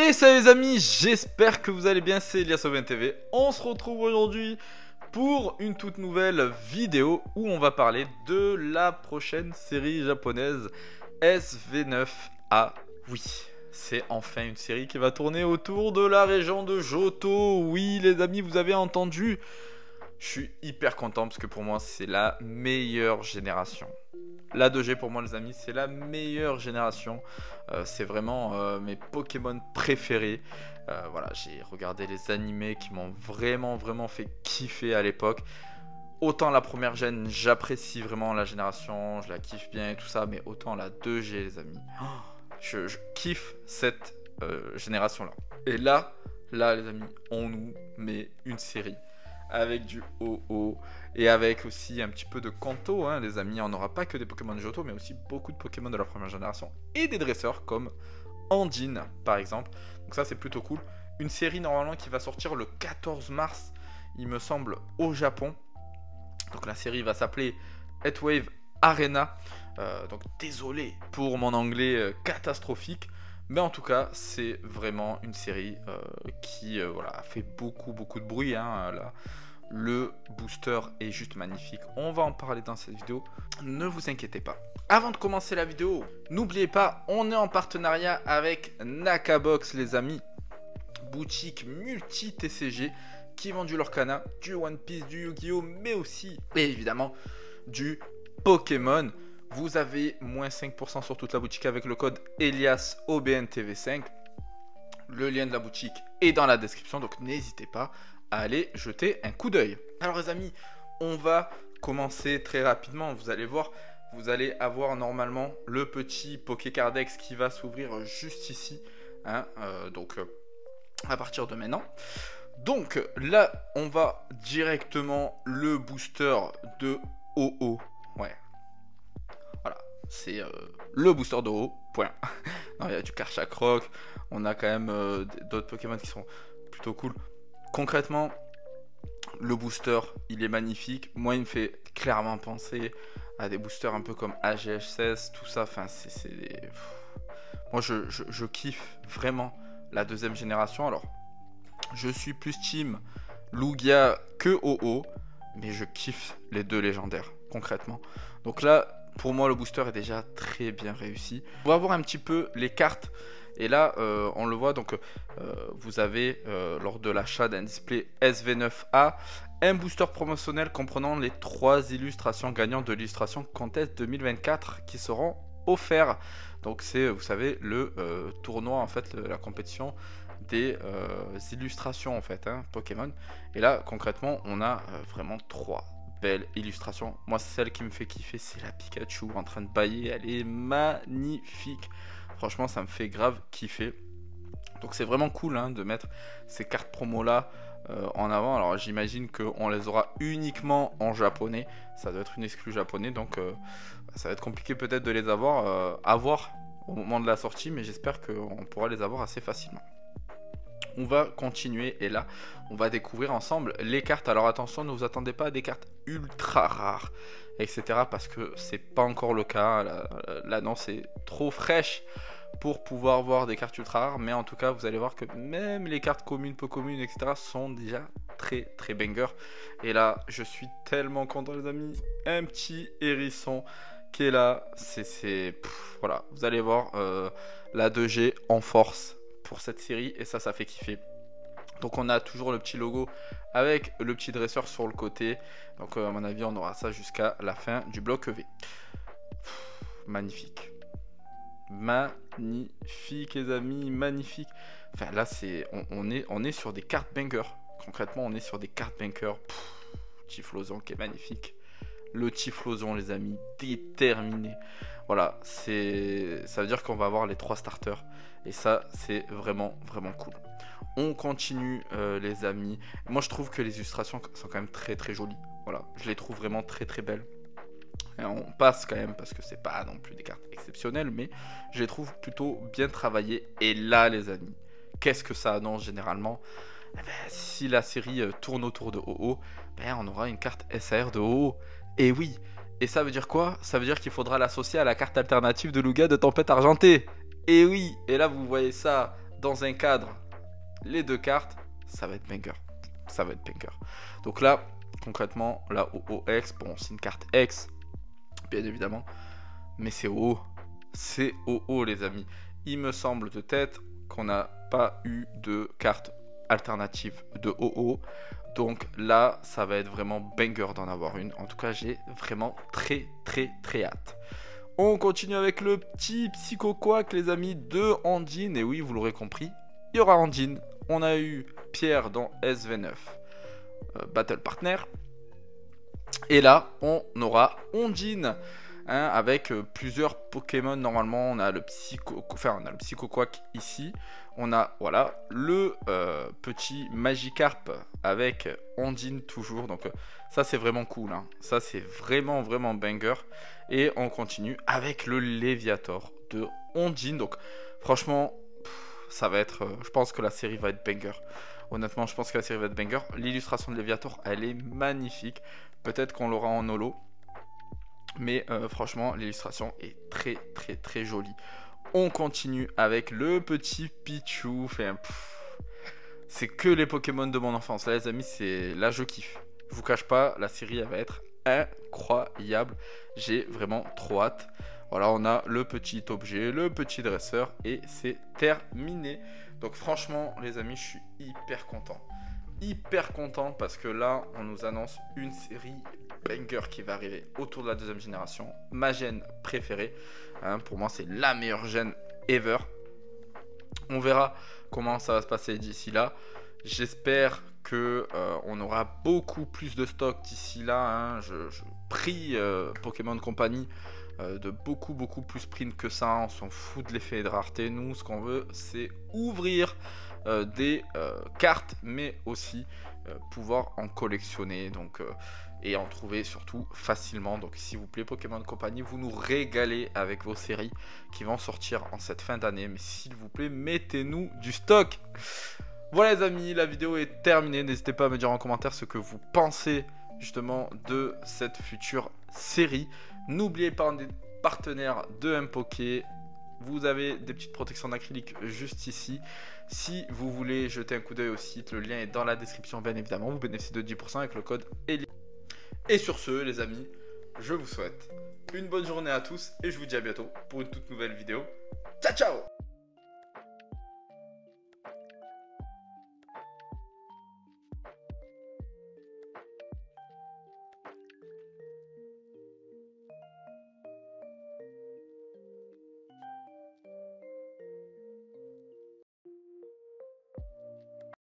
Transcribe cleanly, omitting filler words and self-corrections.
Et salut les amis, j'espère que vous allez bien, c'est Elias TV. On se retrouve aujourd'hui pour une toute nouvelle vidéo où on va parler de la prochaine série japonaise SV9A. Oui, c'est enfin une série qui va tourner autour de la région de Johto. Oui les amis, vous avez entendu. Je suis hyper content parce que pour moi c'est la meilleure génération. La 2G pour moi les amis, c'est la meilleure génération. C'est vraiment mes Pokémon préférés. Voilà, j'ai regardé les animés qui m'ont vraiment fait kiffer à l'époque. Autant la première gène, j'apprécie vraiment la génération, je la kiffe bien et tout ça, mais autant la 2G les amis. Je kiffe cette génération là. Et là les amis, on nous met une série avec du OO et avec aussi un petit peu de Kanto, hein, les amis. On n'aura pas que des Pokémon de Johto, mais aussi beaucoup de Pokémon de la première génération et des dresseurs comme Andine par exemple. Donc ça c'est plutôt cool. Une série normalement qui va sortir le 14 mars, il me semble, au Japon. Donc la série va s'appeler Heatwave Arena. Donc désolé pour mon anglais catastrophique. Mais en tout cas, c'est vraiment une série qui voilà, a fait beaucoup de bruit. Hein, là. Le booster est juste magnifique. On va en parler dans cette vidéo. Ne vous inquiétez pas. Avant de commencer la vidéo, n'oubliez pas, on est en partenariat avec Nakabox, les amis. Boutique multi-TCG qui vend du Lorcana, du One Piece, du Yu-Gi-Oh! Mais aussi, et évidemment, du Pokémon. Vous avez moins 5% sur toute la boutique avec le code EliasOBNTV5. Le lien de la boutique est dans la description, donc n'hésitez pas à aller jeter un coup d'œil. Alors les amis, on va commencer très rapidement. Vous allez voir, vous allez avoir normalement le petit Pokécardex qui va s'ouvrir juste ici. Hein, à partir de maintenant. Donc là, on va directement le booster de OO. Ouais. C'est le booster de haut, point. Il y a du Karchakroc, on a quand même d'autres Pokémon qui sont plutôt cool. Concrètement, le booster, il est magnifique. Moi, il me fait clairement penser à des boosters un peu comme AGH16, tout ça. Enfin, moi, je kiffe vraiment la deuxième génération. Alors, je suis plus team Lugia que OO, mais je kiffe les deux légendaires, concrètement. Donc là, pour moi, le booster est déjà très bien réussi. On va voir un petit peu les cartes. Et là, on le voit, donc vous avez, lors de l'achat d'un display SV9A, un booster promotionnel comprenant les 3 illustrations gagnantes de l'illustration Contest 2024 qui seront offerts. Donc c'est, vous savez, le tournoi, en fait, la compétition des illustrations, en fait, hein, Pokémon. Et là, concrètement, on a vraiment 3 belle illustration. Moi, celle qui me fait kiffer, c'est la Pikachu en train de bâiller. Elle est magnifique. Franchement, ça me fait grave kiffer. Donc c'est vraiment cool hein, de mettre ces cartes promo là en avant. Alors j'imagine qu'on les aura uniquement en japonais. Ça doit être une exclue japonais. Donc ça va être compliqué peut-être de les avoir au moment de la sortie. Mais j'espère qu'on pourra les avoir assez facilement. On va continuer et là on va découvrir ensemble les cartes. Alors attention, ne vous attendez pas à des cartes ultra rares etc, parce que c'est pas encore le cas. L'annonce est trop fraîche pour pouvoir voir des cartes ultra rares, mais en tout cas vous allez voir que même les cartes communes, peu communes etc sont déjà très banger. Et là je suis tellement content les amis. Un petit hérisson qui est là, voilà, vous allez voir la 2G en force pour cette série et ça fait kiffer. Donc on a toujours le petit logo avec le petit dresseur sur le côté. Donc à mon avis on aura ça jusqu'à la fin du bloc V. Magnifique. Magnifique les amis, magnifique. Enfin là c'est on est sur des cartes banger. Concrètement on est sur des cartes banger. Typhlosion qui est magnifique. Le Typhlosion les amis, déterminé. Voilà, ça veut dire qu'on va avoir les 3 starters. Et ça, c'est vraiment cool. On continue les amis. Moi, je trouve que les illustrations sont quand même très jolies. Voilà, je les trouve vraiment très belles. Et on passe quand même parce que c'est pas non plus des cartes exceptionnelles. Mais je les trouve plutôt bien travaillées. Et là, les amis, qu'est-ce que ça annonce généralement? Eh ben, si la série tourne autour de OO, ben, on aura une carte SAR de OO. Et oui. Et ça veut dire quoi? Ça veut dire qu'il faudra l'associer à la carte alternative de Lugia de Tempête Argentée. Et oui, et là vous voyez ça dans un cadre les deux cartes, ça va être banger. Ça va être banger. Donc là, concrètement, la OOX, bon, c'est une carte X, bien évidemment, mais c'est OO. C'est OO, les amis. Il me semble de tête qu'on n'a pas eu de carte alternative de OO. Donc là, ça va être vraiment banger d'en avoir une. En tout cas, j'ai vraiment très hâte. On continue avec le petit Psycho Quack, les amis, de Anjin. Et oui, vous l'aurez compris, il y aura Anjin. On a eu Pierre dans SV9 Battle Partner. Et là, on aura Anjin. Hein, avec plusieurs Pokémon. Normalement, on a le Psycho Quack ici. On a, voilà, le petit Magikarp avec Anjin toujours. Donc, ça, c'est vraiment cool. Hein. Ça, c'est vraiment banger. Et on continue avec le Léviator de Anjin. Donc, franchement, ça va être... je pense que la série va être banger. Honnêtement, je pense que la série va être banger. L'illustration de Léviator, elle est magnifique. Peut-être qu'on l'aura en holo. Mais franchement, l'illustration est très jolie. On continue avec le petit Pichu. Enfin, c'est que les Pokémon de mon enfance. Là, les amis, là, je kiffe. Je vous cache pas, la série, elle va être incroyable. J'ai vraiment trop hâte. Voilà, on a le petit objet, le petit dresseur. Et c'est terminé. Donc franchement, les amis, je suis hyper content. Hyper content parce que là, on nous annonce une série banger qui va arriver autour de la deuxième génération. Ma gène préférée. Hein, pour moi, c'est la meilleure gène ever. On verra comment ça va se passer d'ici là. J'espère que on aura beaucoup plus de stock d'ici là. Hein. Je prie Pokémon Company de beaucoup plus print que ça. On s'en fout de l'effet de rareté. Nous, ce qu'on veut, c'est ouvrir des cartes, mais aussi pouvoir en collectionner. Donc et en trouver surtout facilement. Donc s'il vous plaît, Pokémon Company, vous nous régalez avec vos séries qui vont sortir en cette fin d'année. Mais s'il vous plaît, mettez-nous du stock. Voilà les amis, la vidéo est terminée. N'hésitez pas à me dire en commentaire ce que vous pensez justement de cette future série. N'oubliez pas des partenaires de Mpoké. Vous avez des petites protections d'acrylique juste ici. Si vous voulez jeter un coup d'œil au site, le lien est dans la description bien évidemment. Vous bénéficiez de 10% avec le code ELI. Et sur ce, les amis, je vous souhaite une bonne journée à tous et je vous dis à bientôt pour une toute nouvelle vidéo. Ciao ciao!